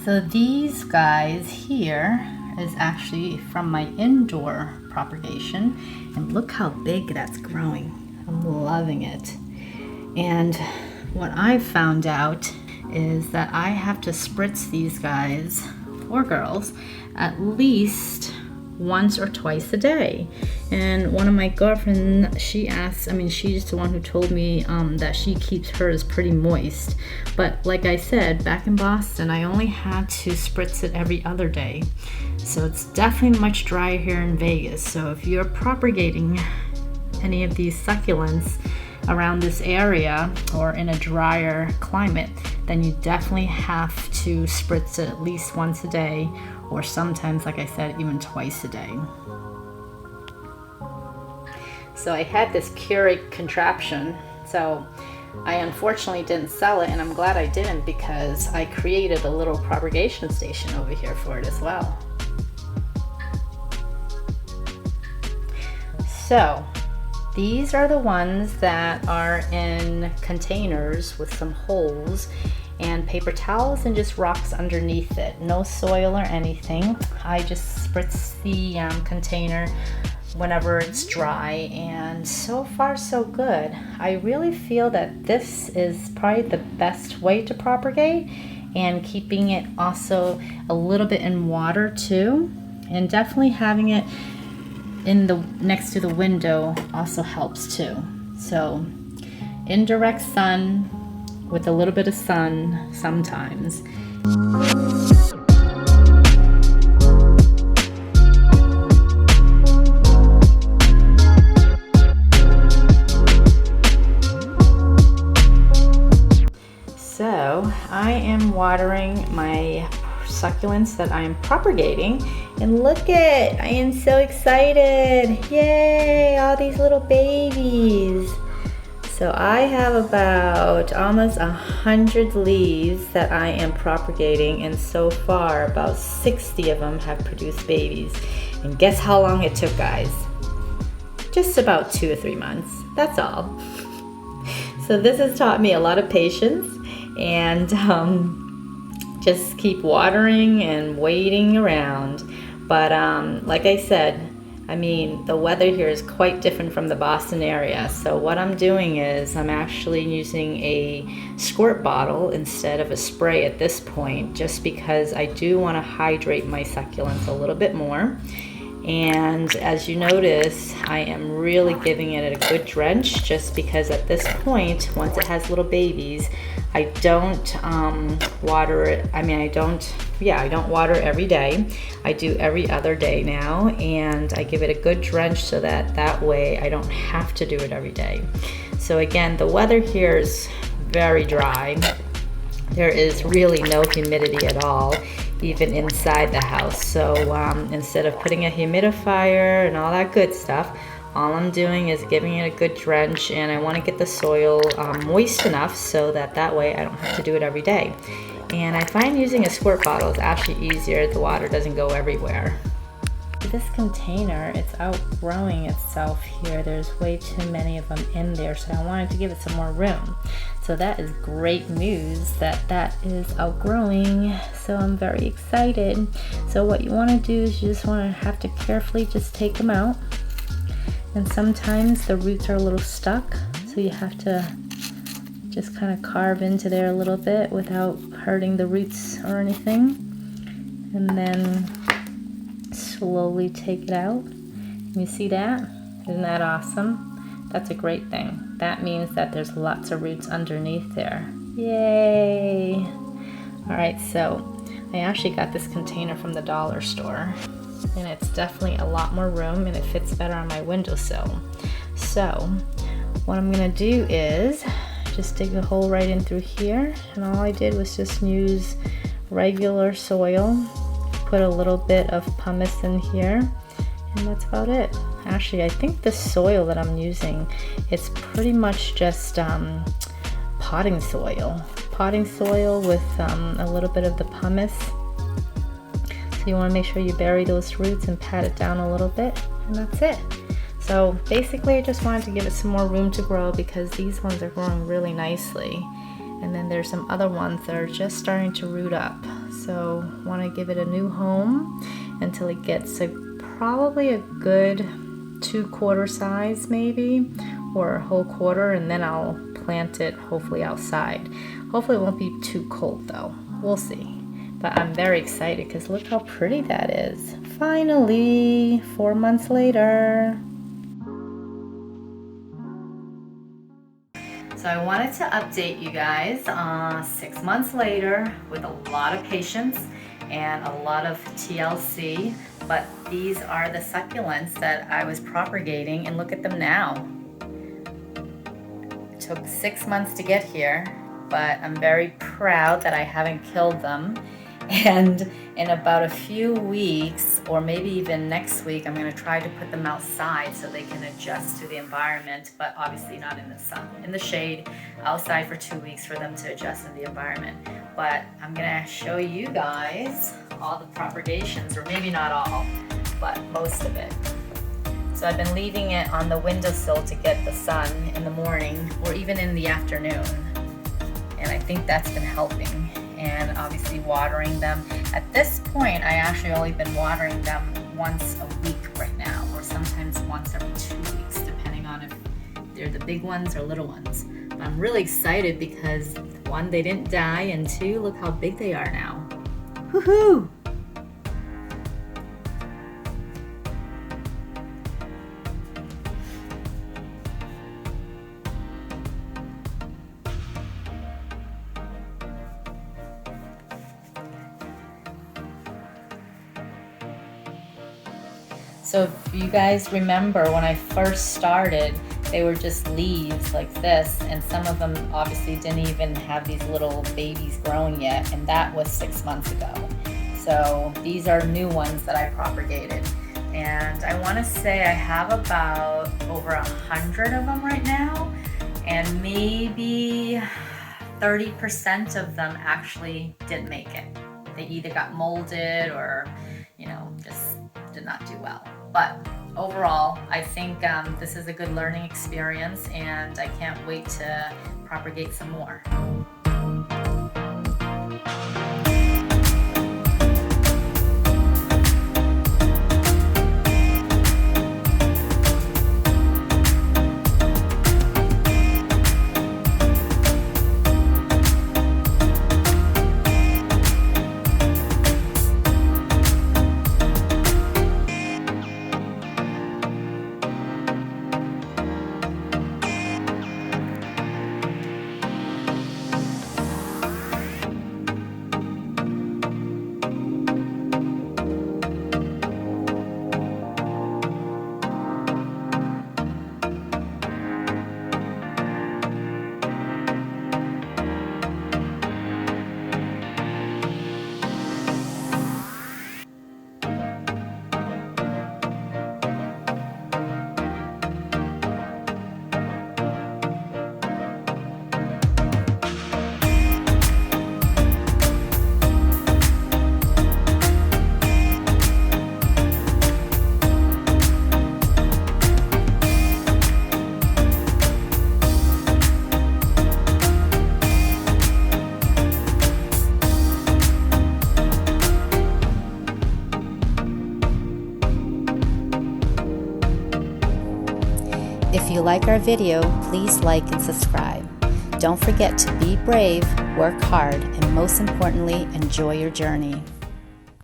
So these guys here is actually from my indoor propagation, and look how big that's growing. I'm loving it. And what I've found out is that I have to spritz these guys, or girls, at least once or twice a day. And one of my girlfriends, she asked, she's the one who told me that she keeps hers pretty moist. But like I said, back in Boston, I only had to spritz it every other day. So it's definitely much drier here in Vegas. So if you're propagating any of these succulents around this area or in a drier climate, then you definitely have to spritz it at least once a day, or sometimes, like I said, even twice a day. So I had this Keurig contraption, so I unfortunately didn't sell it, and I'm glad I didn't because I created a little propagation station over here for it as well. So these are the ones that are in containers with some holes and paper towels and just rocks underneath it. No soil or anything. I just spritz the container whenever it's dry, and so far so good. I really feel that this is probably the best way to propagate, and keeping it also a little bit in water too, and definitely having it in the next to the window also helps too. So indirect sun with a little bit of sun sometimes. So I am watering my succulents that I am propagating, and look it, I am so excited. Yay, all these little babies. So I have about almost 100 leaves that I am propagating, and so far about 60 of them have produced babies. And guess how long it took, guys? Just about 2 or 3 months, that's all. So this has taught me a lot of patience, and just keep watering and waiting around. But like I said, the weather here is quite different from the Boston area. So what I'm doing is I'm actually using a squirt bottle instead of a spray at this point, just because I do want to hydrate my succulents a little bit more. And as you notice, I am really giving it a good drench, just because at this point, once it has little babies, I don't water it. I don't water every day. I do every other day now, and I give it a good drench so that way I don't have to do it every day. So again, the weather here is very dry. There is really no humidity at all, even inside the house. So instead of putting a humidifier and all that good stuff, all I'm doing is giving it a good drench, and I want to get the soil moist enough so that way I don't have to do it every day. And I find using a squirt bottle is actually easier. The water doesn't go everywhere. This container, it's outgrowing itself here. There's way too many of them in there, so I wanted to give it some more room. So that is great news that is outgrowing. So I'm very excited. So what you want to do is you just want to have to carefully just take them out. And sometimes the roots are a little stuck, so you have to just kind of carve into there a little bit without hurting the roots or anything. And then slowly take it out. You see that? Isn't that awesome? That's a great thing. That means that there's lots of roots underneath there. Yay! Alright, so I actually got this container from the dollar store, and it's definitely a lot more room, and it fits better on my windowsill. So what I'm gonna do is just dig a hole right in through here, and all I did was just use regular soil, put a little bit of pumice in here, and that's about it. Actually, I think the soil that I'm using, it's pretty much just potting soil with a little bit of the pumice. So you want to make sure you bury those roots and pat it down a little bit, and that's it. So basically I just wanted to give it some more room to grow, because these ones are growing really nicely. And then there's some other ones that are just starting to root up. So want to give it a new home until it gets probably a good 2/4 size maybe, or a whole quarter, and then I'll plant it hopefully outside. Hopefully it won't be too cold though. We'll see. But I'm very excited because look how pretty that is. Finally, 4 months later. So I wanted to update you guys 6 months later with a lot of patience and a lot of TLC, but these are the succulents that I was propagating, and look at them now. It took 6 months to get here, but I'm very proud that I haven't killed them. And in about a few weeks, or maybe even next week, I'm going to try to put them outside so they can adjust to the environment, but obviously not in the sun. In the shade, outside for 2 weeks for them to adjust in the environment. But I'm going to show you guys all the propagations, or maybe not all, but most of it. So I've been leaving it on the windowsill to get the sun in the morning, or even in the afternoon. And I think that's been helping. And obviously watering them. At this point, I actually only been watering them once a week right now, or sometimes once every 2 weeks, depending on if they're the big ones or little ones. But I'm really excited because 1, they didn't die, and 2, look how big they are now. Woohoo! So if you guys remember when I first started, they were just leaves like this, and some of them obviously didn't even have these little babies growing yet, and that was 6 months ago. So these are new ones that I propagated. And I want to say I have about over 100 of them right now, and maybe 30% of them actually didn't make it. They either got molded or, just did not do well. But overall, I think this is a good learning experience, and I can't wait to propagate some more. If you like our video, please like and subscribe. Don't forget to be brave, work hard, and most importantly, enjoy your journey.